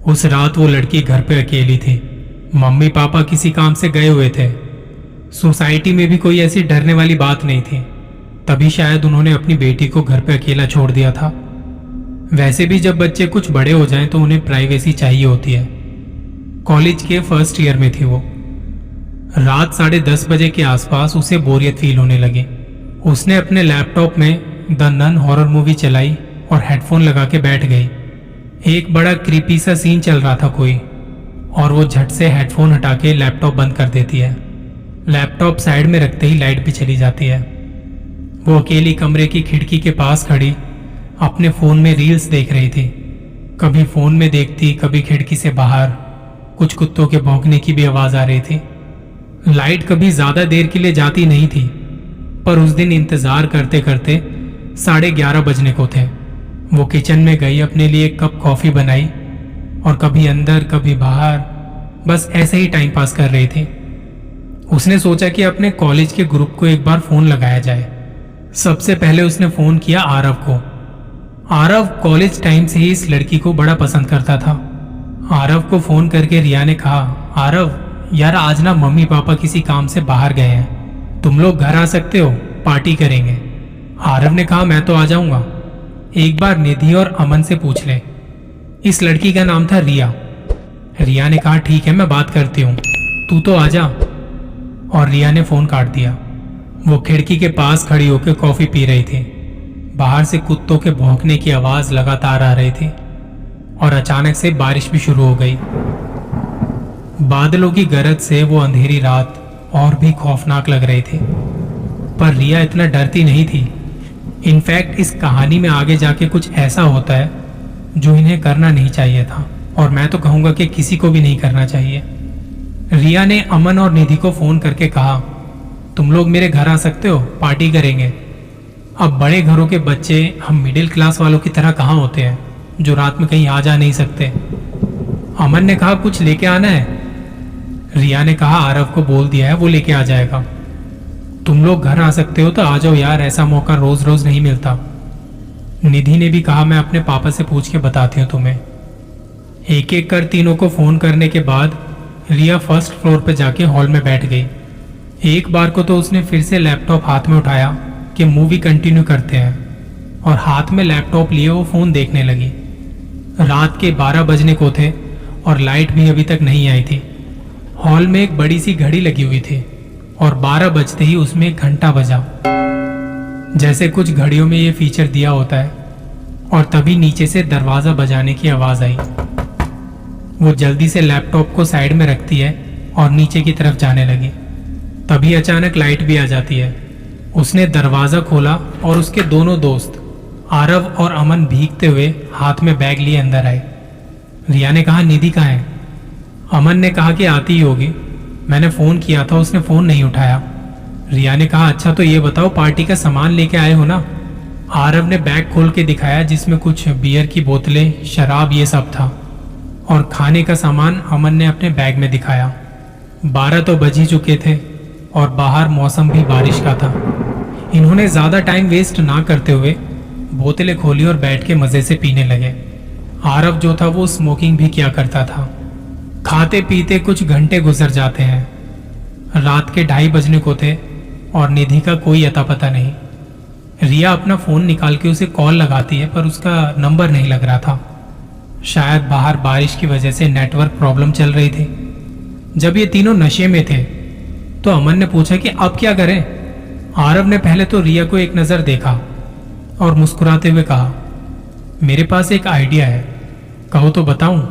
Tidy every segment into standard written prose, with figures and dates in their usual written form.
उस रात वो लड़की घर पे अकेली थी। मम्मी पापा किसी काम से गए हुए थे। सोसाइटी में भी कोई ऐसी डरने वाली बात नहीं थी। तभी शायद उन्होंने अपनी बेटी को घर पे अकेला छोड़ दिया था। वैसे भी जब बच्चे कुछ बड़े हो जाएं तो उन्हें प्राइवेसी चाहिए होती है। कॉलेज के फर्स्ट ईयर में थी वो। रात 10:30 बजे के आसपास उसे बोरियत फील होने लगी। उसने अपने लैपटॉप में द नन हॉरर मूवी चलाई और हेडफोन लगा के बैठ गई। एक बड़ा क्रीपी सा सीन चल रहा था कोई, और वो झट से हेडफोन हटा के लैपटॉप बंद कर देती है। लैपटॉप साइड में रखते ही लाइट भी चली जाती है। वो अकेली कमरे की खिड़की के पास खड़ी अपने फोन में रील्स देख रही थी। कभी फोन में देखती, कभी खिड़की से बाहर। कुछ कुत्तों के भौंकने की भी आवाज आ रही थी। लाइट कभी ज्यादा देर के लिए जाती नहीं थी, पर उस दिन इंतजार करते करते 11:30 बजने को थे। वो किचन में गई, अपने लिए एक कप कॉफी बनाई और कभी अंदर कभी बाहर, बस ऐसे ही टाइम पास कर रही थी। उसने सोचा कि अपने कॉलेज के ग्रुप को एक बार फोन लगाया जाए। सबसे पहले उसने फोन किया आरव को। आरव कॉलेज टाइम से ही इस लड़की को बड़ा पसंद करता था। आरव को फोन करके रिया ने कहा, आरव यार आज ना मम्मी पापा किसी काम से बाहर गए हैं, तुम लोग घर आ सकते हो, पार्टी करेंगे। आरव ने कहा मैं तो आ जाऊंगा, एक बार निधि और अमन से पूछ ले। इस लड़की का नाम था रिया। रिया ने कहा ठीक है मैं बात करती हूँ, तू तो आ जा। और रिया ने फोन काट दिया। वो खिड़की के पास खड़ी होकर कॉफी पी रही थी। बाहर से कुत्तों के भौंकने की आवाज लगातार आ रही थी और अचानक से बारिश भी शुरू हो गई। बादलों की गरज से वो अंधेरी रात और भी खौफनाक लग रही थी, पर रिया इतना डरती नहीं थी। इनफैक्ट इस कहानी में आगे जाके कुछ ऐसा होता है जो इन्हें करना नहीं चाहिए था, और मैं तो कहूंगा कि किसी को भी नहीं करना चाहिए। रिया ने अमन और निधि को फोन करके कहा, तुम लोग मेरे घर आ सकते हो, पार्टी करेंगे। अब बड़े घरों के बच्चे हम मिडिल क्लास वालों की तरह कहाँ होते हैं जो रात में कहीं आ जा नहीं सकते। अमन ने कहा कुछ लेके आना है। रिया ने कहा आरव को बोल दिया है, वो लेके आ जाएगा। तुम लोग घर आ सकते हो तो आ जाओ यार, ऐसा मौका रोज रोज नहीं मिलता। निधि ने भी कहा मैं अपने पापा से पूछ के बताती हूँ तुम्हें। एक एक कर तीनों को फोन करने के बाद रिया फर्स्ट फ्लोर पे जाके हॉल में बैठ गई। एक बार को तो उसने फिर से लैपटॉप हाथ में उठाया कि मूवी कंटिन्यू करते हैं, और हाथ में लैपटॉप लिए वो फोन देखने लगी। रात के 12 बजने को थे और लाइट भी अभी तक नहीं आई थी। हॉल में एक बड़ी सी घड़ी लगी हुई थी और 12 बजते ही उसमें एक घंटा बजा, जैसे कुछ घड़ियों में ये फीचर दिया होता है। और तभी नीचे से दरवाजा बजाने की आवाज आई। वो जल्दी से लैपटॉप को साइड में रखती है और नीचे की तरफ जाने लगी। तभी अचानक लाइट भी आ जाती है। उसने दरवाजा खोला और उसके दोनों दोस्त आरव और अमन भीगते हुए हाथ में बैग लिए अंदर आए। रिया ने कहा निधि कहाँ है? अमन ने कहा कि आती ही होगी, मैंने फोन किया था, उसने फोन नहीं उठाया। रिया ने कहा अच्छा तो ये बताओ पार्टी का सामान लेके आए हो ना? आरव ने बैग खोल के दिखाया जिसमें कुछ बियर की बोतलें, शराब ये सब था, और खाने का सामान अमन ने अपने बैग में दिखाया। 12 तो बज ही चुके थे और बाहर मौसम भी बारिश का था। इन्होंने ज्यादा टाइम वेस्ट ना करते हुए बोतलें खोली और बैठ के मजे से पीने लगे। आरव जो था वो स्मोकिंग भी किया करता था। खाते पीते कुछ घंटे गुजर जाते हैं। रात के 2:30 बजने को थे और निधि का कोई अता पता नहीं। रिया अपना फोन निकाल के उसे कॉल लगाती है, पर उसका नंबर नहीं लग रहा था। शायद बाहर बारिश की वजह से नेटवर्क प्रॉब्लम चल रही थी। जब ये तीनों नशे में थे तो अमन ने पूछा कि अब क्या करें? आरव ने पहले तो रिया को एक नजर देखा और मुस्कुराते हुए कहा मेरे पास एक आइडिया है, कहो तो बताऊं?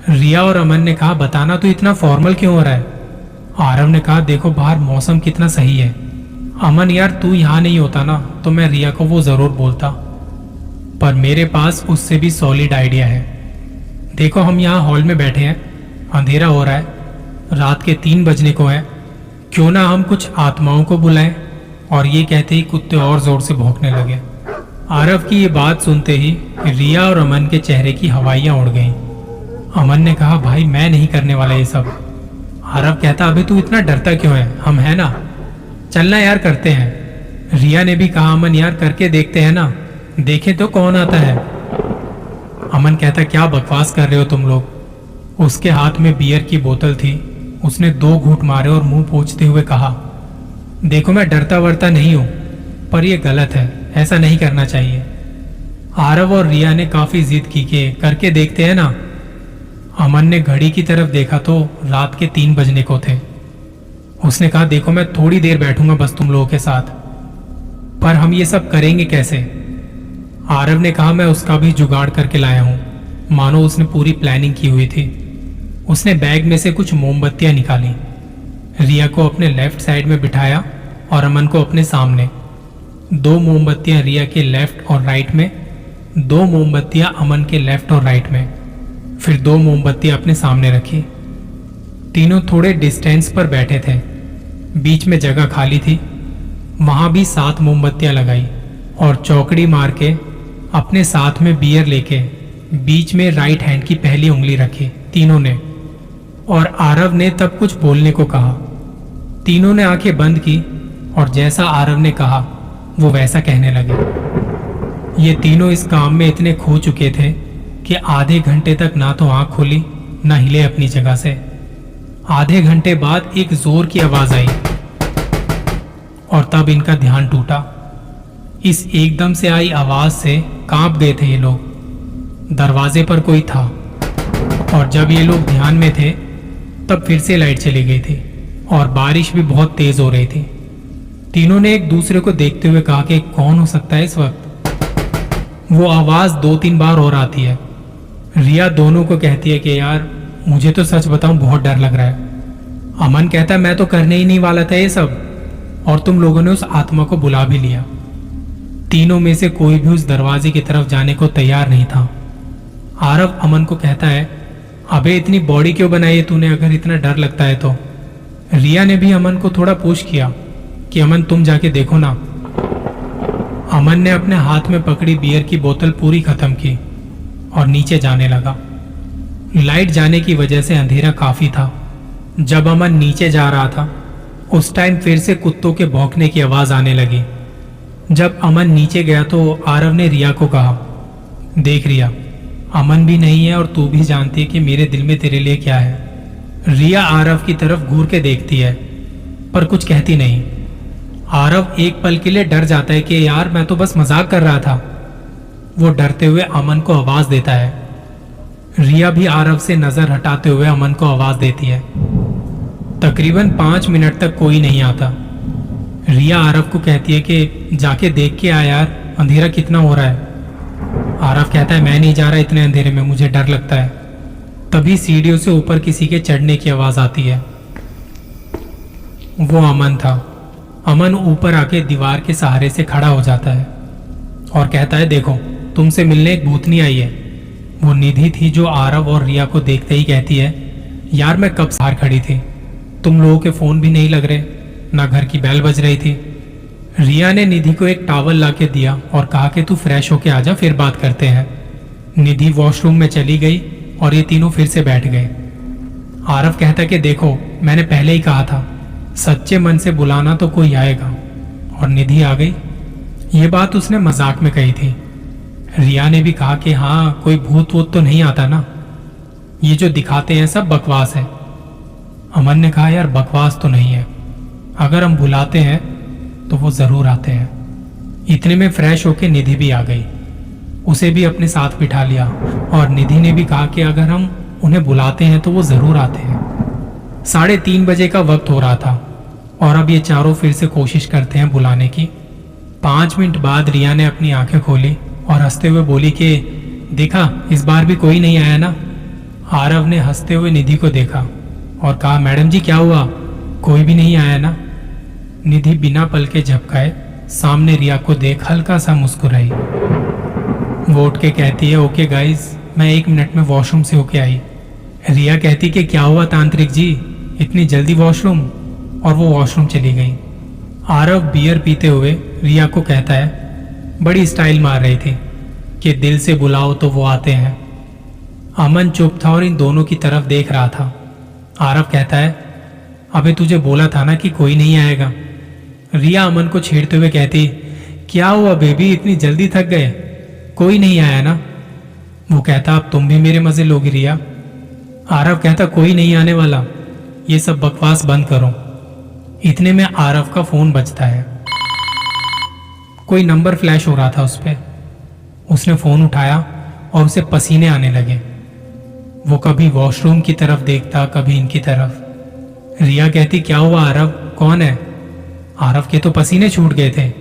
रिया और अमन ने कहा बताना तो इतना फॉर्मल क्यों हो रहा है? आरव ने कहा देखो बाहर मौसम कितना सही है। अमन यार तू यहां नहीं होता ना तो मैं रिया को वो जरूर बोलता, पर मेरे पास उससे भी सॉलिड आइडिया है। देखो हम यहाँ हॉल में बैठे हैं, अंधेरा हो रहा है, रात के 3 बजने को है, क्यों ना हम कुछ आत्माओं को बुलाएं? और ये कहते ही कुत्ते और जोर से भौंकने लगे। आरव की ये बात सुनते ही रिया और अमन के चेहरे की हवाइयां उड़ गईं। अमन ने कहा भाई मैं नहीं करने वाला ये सब। आरव कहता अबे तू इतना डरता क्यों है, हम है ना, चलना यार करते हैं। रिया ने भी कहा अमन यार करके देखते हैं ना, देखें तो कौन आता है। अमन कहता क्या बकवास कर रहे हो तुम लोग। उसके हाथ में बियर की बोतल थी। उसने 2 घूंट मारे और मुंह पोंछते हुए कहा, देखो मैं डरता वरता नहीं हूं, पर यह गलत है, ऐसा नहीं करना चाहिए। आरव और रिया ने काफी जिद की कि करके देखते हैं ना। अमन ने घड़ी की तरफ देखा तो रात के 3 बजने को थे। उसने कहा, देखो मैं थोड़ी देर बैठूंगा बस तुम लोगों के साथ, पर हम ये सब करेंगे कैसे। आरव ने कहा, मैं उसका भी जुगाड़ करके लाया हूं, मानो उसने पूरी प्लानिंग की हुई थी। उसने बैग में से कुछ मोमबत्तियां निकाली, रिया को अपने लेफ्ट साइड में बिठाया और अमन को अपने सामने। 2 मोमबत्तियां रिया के लेफ्ट और राइट में, 2 मोमबत्तियां अमन के लेफ्ट और राइट में, फिर 2 मोमबत्तियां अपने सामने रखी। तीनों थोड़े डिस्टेंस पर बैठे थे, बीच में जगह खाली थी, वहां भी 7 मोमबत्तियां लगाई और चौकड़ी मार के अपने साथ में बियर लेके बीच में राइट हैंड की पहली उंगली रखी तीनों ने। और आरव ने तब कुछ बोलने को कहा। तीनों ने आंखें बंद की और जैसा आरव ने कहा वो वैसा कहने लगे। ये तीनों इस काम में इतने खो चुके थे कि आधे घंटे तक ना तो आंख खोली ना हिले अपनी जगह से। आधे घंटे बाद एक जोर की आवाज आई और तब इनका ध्यान टूटा। इस एकदम से आई आवाज से कांप गए थे ये लोग। दरवाजे पर कोई था और जब ये लोग ध्यान में थे तब फिर से लाइट चली गई थी और बारिश भी बहुत तेज हो रही थी। तीनों ने एक दूसरे को देखते हुए कहा कि कौन हो सकता है इस वक्त। वो आवाज 2-3 बार और आती है। रिया दोनों को कहती है कि यार मुझे तो सच बताऊं बहुत डर लग रहा है। अमन कहता है मैं तो करने ही नहीं वाला था ये सब, और तुम लोगों ने उस आत्मा को बुला भी लिया। तीनों में से कोई भी उस दरवाजे की तरफ जाने को तैयार नहीं था। आरव अमन को कहता है, अबे इतनी बॉडी क्यों बनाई है तूने अगर इतना डर लगता है तो। रिया ने भी अमन को थोड़ा पुश किया कि अमन तुम जाके देखो ना। अमन ने अपने हाथ में पकड़ी बियर की बोतल पूरी खत्म की और नीचे जाने लगा। लाइट जाने की वजह से अंधेरा काफी था। जब अमन नीचे जा रहा था उस टाइम फिर से कुत्तों के भौंकने की आवाज आने लगी। जब अमन नीचे गया तो आरव ने रिया को कहा, देख रिया, अमन भी नहीं है और तू भी जानती है कि मेरे दिल में तेरे लिए क्या है। रिया आरव की तरफ घूर के देखती है पर कुछ कहती नहीं। आरव एक पल के लिए डर जाता है कि यार मैं तो बस मजाक कर रहा था। वो डरते हुए अमन को आवाज देता है। रिया भी आरव से नजर हटाते हुए अमन को आवाज देती है। तकरीबन 5 मिनट तक कोई नहीं आता। रिया आरव को कहती है कि जाके देख के आ यार, अंधेरा कितना हो रहा है। आरव कहता है मैं नहीं जा रहा इतने अंधेरे में, मुझे डर लगता है। तभी सीढ़ियों से ऊपर किसी के चढ़ने की आवाज आती है। वो अमन था। अमन ऊपर आके दीवार के सहारे से खड़ा हो जाता है और कहता है, देखो तुमसे मिलने एक भूतनी आई है। वो निधि थी जो आरव और रिया को देखते ही कहती है, यार मैं कब बाहर खड़ी थी, तुम लोगों के फोन भी नहीं लग रहे, ना घर की बेल बज रही थी। रिया ने निधि को एक टॉवल ला के दिया और कहा कि तू फ्रेश होके आजा, फिर बात करते हैं। निधि वॉशरूम में चली गई और ये तीनों फिर से बैठ गए। आरव कहता कि देखो मैंने पहले ही कहा था, सच्चे मन से बुलाना तो कोई आएगा, और निधि आ गई। ये बात उसने मजाक में कही थी। रिया ने भी कहा कि हाँ कोई भूत वूत तो नहीं आता ना, ये जो दिखाते हैं सब बकवास है। अमन ने कहा, यार बकवास तो नहीं है, अगर हम बुलाते हैं तो वो जरूर आते हैं। इतने में फ्रेश होके निधि भी आ गई, उसे भी अपने साथ बिठा लिया और निधि ने भी कहा कि अगर हम उन्हें बुलाते हैं तो वो जरूर आते हैं। 3:30 बजे का वक्त हो रहा था और अब ये चारों फिर से कोशिश करते हैं बुलाने की। 5 मिनट बाद रिया ने अपनी आंखें खोली और हंसते हुए बोली कि देखा इस बार भी कोई नहीं आया ना। आरव ने हंसते हुए निधि को देखा और कहा, मैडम जी क्या हुआ, कोई भी नहीं आया ना। निधि बिना पल के झपकाए सामने रिया को देख हल्का सा मुस्कुराई। वो उठ के कहती है, ओके गाइस, मैं 1 मिनट में वॉशरूम से होके आई। रिया कहती कि क्या हुआ तांत्रिक जी, इतनी जल्दी वॉशरूम, और वो वॉशरूम चली गई। आरव बियर पीते हुए रिया को कहता है, बड़ी स्टाइल मार रही थी कि दिल से बुलाओ तो वो आते हैं। अमन चुप था और इन दोनों की तरफ देख रहा था। आरव कहता है, अबे तुझे बोला था ना कि कोई नहीं आएगा। रिया अमन को छेड़ते हुए कहती, क्या हुआ बेबी, इतनी जल्दी थक गए, कोई नहीं आया ना। वो कहता अब तुम भी मेरे मजे लोगी रिया। आरव कहता कोई नहीं आने वाला, ये सब बकवास बंद करो। इतने में आरव का फोन बजता है। कोई नंबर फ्लैश हो रहा था उस पे। उसने फोन उठाया और उसे पसीने आने लगे। वो कभी वॉशरूम की तरफ देखता, कभी इनकी तरफ। रिया कहती क्या हुआ आरव, कौन है? आरव के तो पसीने छूट गए थे।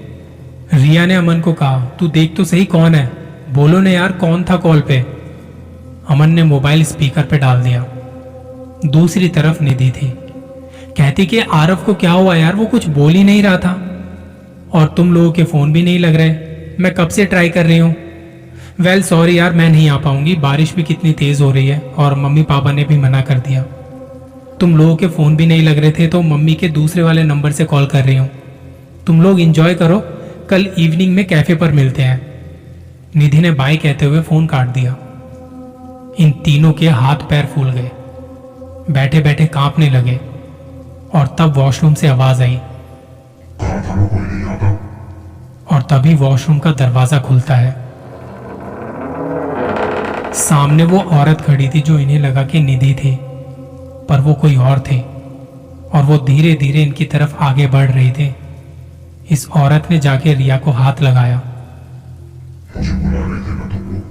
रिया ने अमन को कहा तू देख तो सही कौन है, बोलो ने यार कौन था कॉल पे। अमन ने मोबाइल स्पीकर पे डाल दिया। दूसरी तरफ निधि थी। कहती कि आरव को क्या हुआ यार, वो कुछ बोल ही नहीं रहा था और तुम लोगों के फोन भी नहीं लग रहे। मैं कब से ट्राई कर रही हूँ। वेल सॉरी यार, मैं नहीं आ पाऊंगी, बारिश भी कितनी तेज हो रही है और मम्मी पापा ने भी मना कर दिया। तुम लोगों के फोन भी नहीं लग रहे थे तो मम्मी के दूसरे वाले नंबर से कॉल कर रही हूँ। तुम लोग इंजॉय करो, कल इवनिंग में कैफे पर मिलते हैं। निधि ने बाय कहते हुए फोन काट दिया। इन तीनों के हाथ पैर फूल गए, बैठे बैठे कांपने लगे और तब वॉशरूम से आवाज आई और तभी वॉशरूम का दरवाजा खुलता है। सामने वो औरत खड़ी थी जो इन्हें लगा कि निधि थी, पर वो कोई और थे और वो धीरे धीरे इनकी तरफ आगे बढ़ रही थी। इस औरत ने जाके रिया को हाथ लगाया। मुझे बुला रहे थे ना तुम लोग,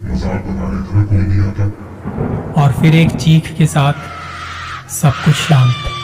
मजाक बना रहे थे, कोई नहीं आता। और फिर एक चीख के साथ सब कुछ शांत।